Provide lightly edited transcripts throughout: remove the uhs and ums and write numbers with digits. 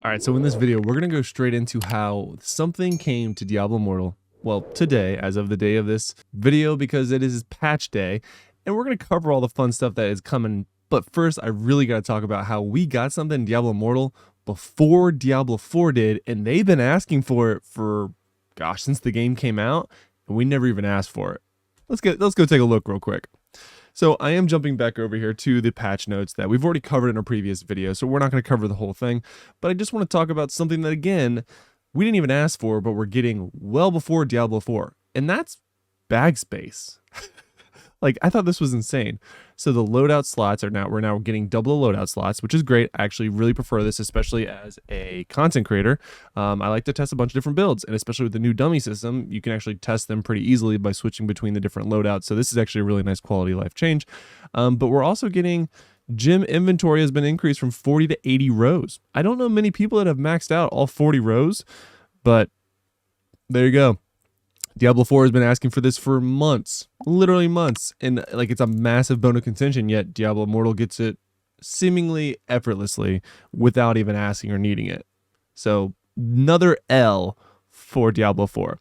All right, so in this video, we're going to go straight into how something came to Diablo Immortal, well, today, as of the day of this video, because it is patch day, and we're going to cover all the fun stuff that is coming. But first, I really got to talk about how we got something in Diablo Immortal before Diablo 4 did, and they've been asking for it for, gosh, since the game came out, and we never even asked for it. Let's go take a look real quick. So I am jumping back over here to the patch notes that we've already covered in a previous video, so we're not going to cover the whole thing, but I just want to talk about something that, again, we didn't even ask for, but we're getting well before Diablo 4, and that's bag space. Like, I thought this was insane. So the loadout slots we're now getting double the loadout slots, which is great. I actually really prefer this, especially as a content creator. I like to test a bunch of different builds, and especially with the new dummy system, you can actually test them pretty easily by switching between the different loadouts. So this is actually a really nice quality of life change. But we're also getting gym inventory has been increased from 40 to 80 rows. I don't know many people that have maxed out all 40 rows, but there you go. Diablo 4 has been asking for this for months, literally months, and like it's a massive bone of contention, yet Diablo Immortal gets it seemingly effortlessly without even asking or needing it. So another L for Diablo 4.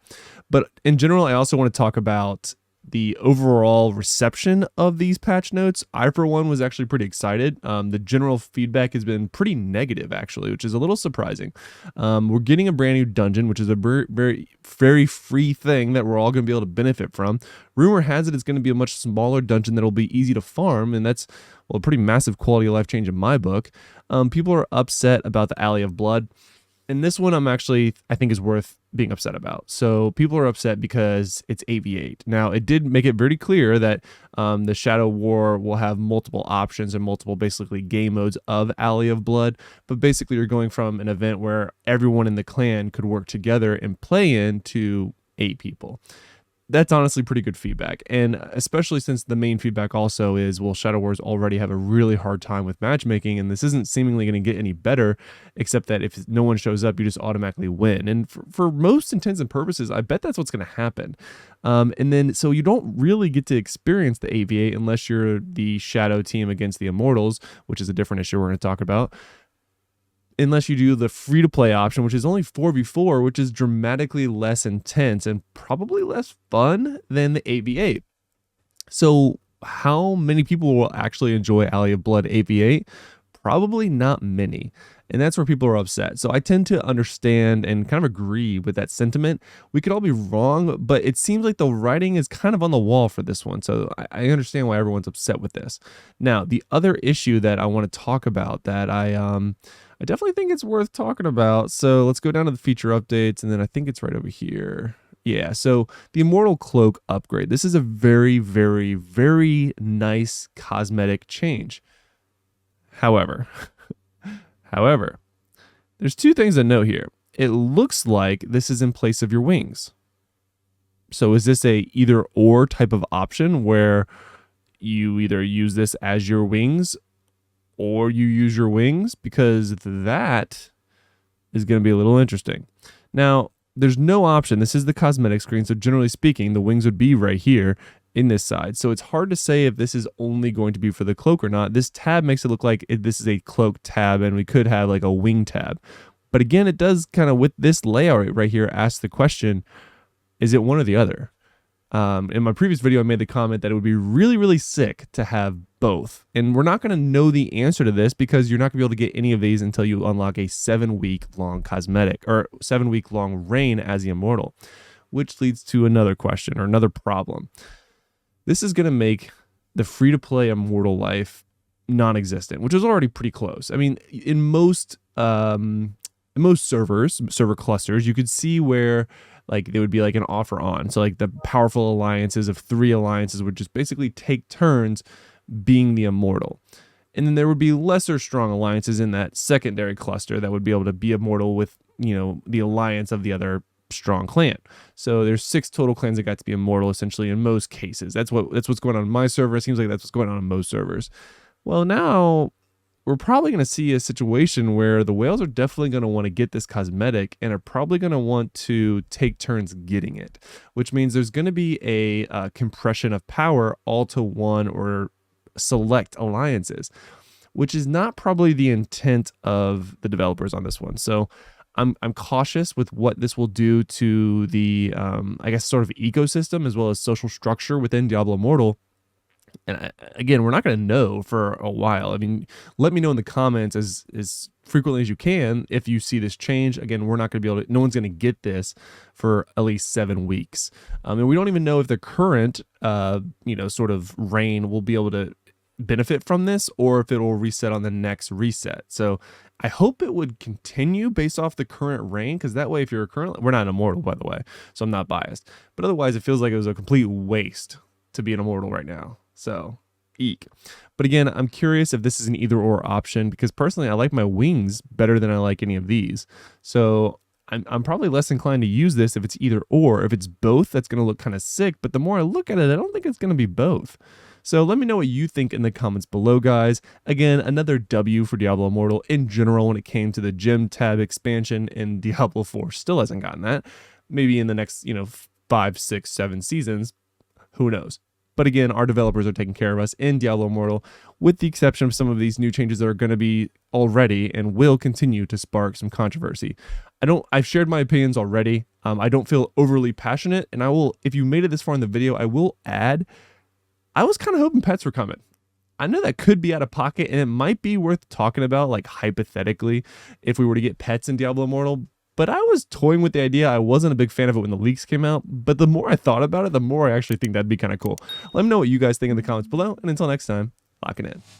But in general, I also want to talk about the overall reception of these patch notes. I, for one, was actually pretty excited. The general feedback has been pretty negative, actually, which is a little surprising. We're getting a brand new dungeon, which is a very free thing that we're all going to be able to benefit from. Rumor has it it's going to be a much smaller dungeon that'll be easy to farm, and that's, well, a pretty massive quality of life change in my book. People are upset about the Alley of Blood. And this one I think is worth being upset about. So people are upset because it's 8v8. Now, it did make it very clear that the Shadow War will have multiple options and multiple basically game modes of Alley of Blood. But basically you're going from an event where everyone in the clan could work together and play in to 8 people. That's honestly pretty good feedback, and especially since the main feedback also is, well, Shadow Wars already have a really hard time with matchmaking, and this isn't seemingly going to get any better, except that if no one shows up, you just automatically win. And for most intents and purposes, I bet that's what's going to happen. And then, so you don't really get to experience the AV8 unless you're the Shadow team against the Immortals, which is a different issue we're going to talk about. Unless you do the free-to-play option, which is only 4v4, which is dramatically less intense and probably less fun than the 8v8. So how many people will actually enjoy Alley of Blood 8v8? Probably not many. And that's where people are upset. So I tend to understand and kind of agree with that sentiment. We could all be wrong, but it seems like the writing is kind of on the wall for this one. So I understand why everyone's upset with this. Now, the other issue that I want to talk about that I definitely think it's worth talking about. So let's go down to the feature updates, and then I think it's right over here. Yeah, so the Immortal Cloak upgrade. This is a very, very, very nice cosmetic change. However, there's two things to note here. It looks like this is in place of your wings. So is this a either or type of option where you either use this as your wings or you use your wings? Because that is going to be a little interesting. Now, there's no option. This is the cosmetic screen, so generally speaking, the wings would be right here in this side. So it's hard to say if this is only going to be for the cloak or not. This tab makes it look like this is a cloak tab, and we could have like a wing tab. But again, it does kind of, with this layout right here, ask the question, is it one or the other? In my previous video, I made the comment that it would be really, really sick to have both. And we're not going to know the answer to this because you're not going to be able to get any of these until you unlock a 7-week-long cosmetic or 7-week-long reign as the Immortal, which leads to another question or another problem. This is going to make the free-to-play Immortal life non-existent, which is already pretty close. I mean, in most server clusters, you could see where like there would be like an offer on. So like the powerful alliances of 3 alliances would just basically take turns being the Immortal. And then there would be lesser strong alliances in that secondary cluster that would be able to be Immortal with, you know, the alliance of the other strong clan. So there's 6 total clans that got to be Immortal essentially in most cases. That's what's going on in my server. It seems like that's what's going on in most servers. Well, now we're probably going to see a situation where the whales are definitely going to want to get this cosmetic and are probably going to want to take turns getting it, which means there's going to be a compression of power all to one or select alliances, which is not probably the intent of the developers on this one. So I'm cautious with what this will do to the, I guess, sort of ecosystem as well as social structure within Diablo Immortal. And again, we're not going to know for a while. I mean, let me know in the comments as frequently as you can if you see this change. Again, we're not going to be able to, no one's going to get this for at least 7 weeks. And we don't even know if the current, sort of reign will be able to benefit from this or if it will reset on the next reset. So I hope it would continue based off the current reign, because that way, if you're currently, we're not immortal, by the way, so I'm not biased. But otherwise, it feels like it was a complete waste to be an immortal right now. So, eek. But again, I'm curious if this is an either or option, because personally, I like my wings better than I like any of these. So I'm probably less inclined to use this if it's either or. If it's both, that's going to look kind of sick. But the more I look at it, I don't think it's going to be both. So let me know what you think in the comments below, guys. Again, another W for Diablo Immortal in general when it came to the gem tab expansion in Diablo 4. Still hasn't gotten that. Maybe in the next, 5, 6, 7 seasons. Who knows? But again, our developers are taking care of us in Diablo Immortal, with the exception of some of these new changes that are going to be already and will continue to spark some controversy. I've shared my opinions already. I don't feel overly passionate, and I will, if you made it this far in the video, I will add, I was kind of hoping pets were coming. I know that could be out of pocket, and it might be worth talking about, like hypothetically, if we were to get pets in Diablo Immortal. But I was toying with the idea. I wasn't a big fan of it when the leaks came out, but the more I thought about it, the more I actually think that'd be kind of cool. Let me know what you guys think in the comments below, and until next time, locking in.